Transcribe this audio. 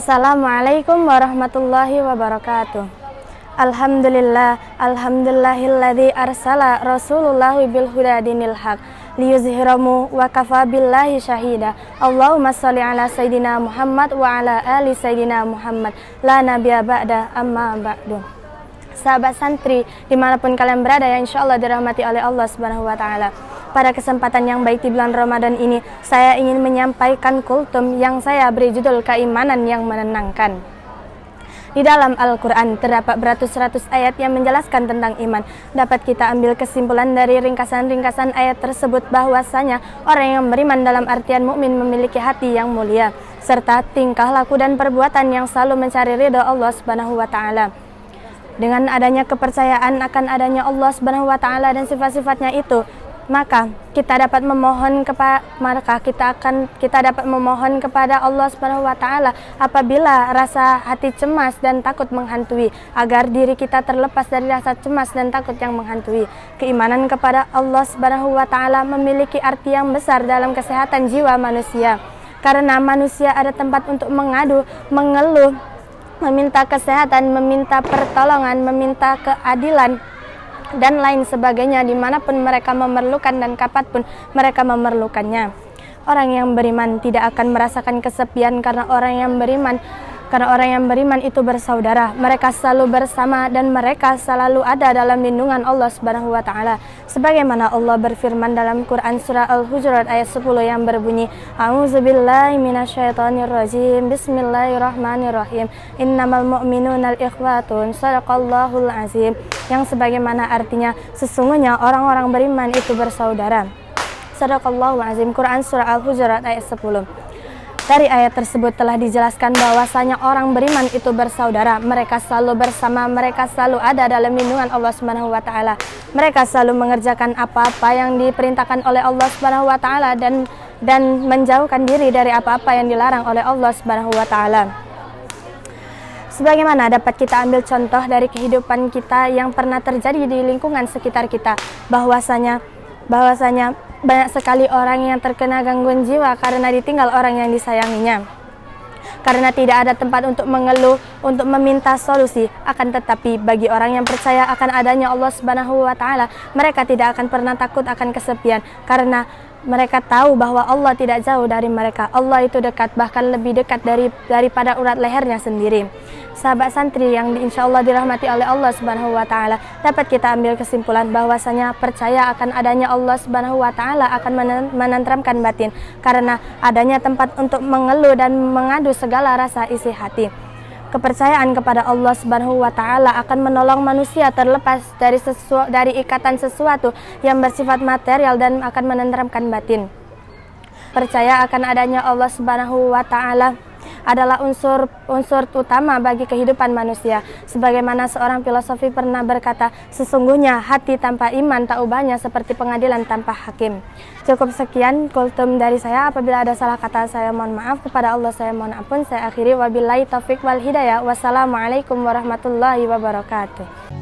Assalamualaikum warahmatullahi wabarakatuh. Alhamdulillahilladzi arsala Rasulullah bil huda dinil haq liyuzhirahu wa kafa billahi syahida. Allahumma shalli ala sayidina Muhammad wa ala ali sayidina Muhammad. La nabiyya ba'da, amma ba'du. Sahabat santri dimanapun kalian berada yang insyaallah dirahmati oleh Allah Subhanahu wa taala. Pada kesempatan yang baik di bulan Ramadan ini, saya ingin menyampaikan kultum yang saya beri judul Keimanan yang Menenangkan. Di dalam Al-Quran terdapat beratus-ratus ayat yang menjelaskan tentang iman. Dapat kita ambil kesimpulan dari ringkasan-ringkasan ayat tersebut bahwasanya orang yang beriman dalam artian mukmin memiliki hati yang mulia, serta tingkah laku dan perbuatan yang selalu mencari ridha Allah Subhanahu wa taala. Dengan adanya kepercayaan akan adanya Allah Subhanahu wa taala dan sifat-sifatnya itu, maka kita dapat memohon kepada Allah Subhanahu wa taala apabila rasa hati cemas dan takut menghantui, agar diri kita terlepas dari rasa cemas dan takut yang menghantui. Keimanan kepada Allah Subhanahu wa taala memiliki arti yang besar dalam kesehatan jiwa manusia. Karena manusia ada tempat untuk mengadu, mengeluh, meminta kesehatan, meminta pertolongan, meminta keadilan dan lain sebagainya dimanapun mereka memerlukan dan kapanpun mereka memerlukannya. Orang yang beriman tidak akan merasakan kesepian karena orang yang beriman itu bersaudara. Mereka selalu bersama dan mereka selalu ada dalam lindungan Allah Subhanahu wa taala. Sebagaimana Allah berfirman dalam Quran surah Al-Hujurat ayat 10 yang berbunyi, A'udzubillahi minasyaitonirrajim. Bismillahirrahmanirrahim. Innamal mu'minuna al-ikhwatun. Shadaqallahul azim. Yang sebagaimana artinya sesungguhnya orang-orang beriman itu bersaudara. Shadaqallahul azim. Quran surah Al-Hujurat ayat 10. Dari ayat tersebut telah dijelaskan bahwasanya orang beriman itu bersaudara. Mereka selalu bersama, mereka selalu ada dalam lindungan Allah Subhanahu wa taala. Mereka selalu mengerjakan apa-apa yang diperintahkan oleh Allah Subhanahu wa taala dan menjauhkan diri dari apa-apa yang dilarang oleh Allah Subhanahu wa taala. Sebagaimana dapat kita ambil contoh dari kehidupan kita yang pernah terjadi di lingkungan sekitar kita, bahwasanya banyak sekali orang yang terkena gangguan jiwa karena ditinggal orang yang disayanginya. Karena tidak ada tempat untuk mengeluh, untuk meminta solusi. Akan tetapi bagi orang yang percaya akan adanya Allah Subhanahu wa taala, mereka tidak akan pernah takut akan kesepian karena mereka tahu bahwa Allah tidak jauh dari mereka. Allah itu dekat, bahkan lebih dekat daripada urat lehernya sendiri. Sahabat santri yang insyaallah dirahmati oleh Allah Subhanahu wa taala, dapat kita ambil kesimpulan bahwasanya percaya akan adanya Allah Subhanahu wa taala akan menenteramkan batin karena adanya tempat untuk mengeluh dan mengadu segala rasa isi hati. Kepercayaan kepada Allah Subhanahu wa taala akan menolong manusia terlepas dari ikatan sesuatu yang bersifat material dan akan menenteramkan batin. Percaya akan adanya Allah Subhanahu wa taala adalah unsur utama bagi kehidupan manusia. Sebagaimana seorang filosofi pernah berkata, sesungguhnya hati tanpa iman tak ubahnya seperti pengadilan tanpa hakim. Cukup sekian kultum dari saya. Apabila ada salah kata saya mohon maaf, kepada Allah saya mohon ampun. Saya akhiri wabillahi taufik wal hidayah. Wassalamualaikum warahmatullahi wabarakatuh.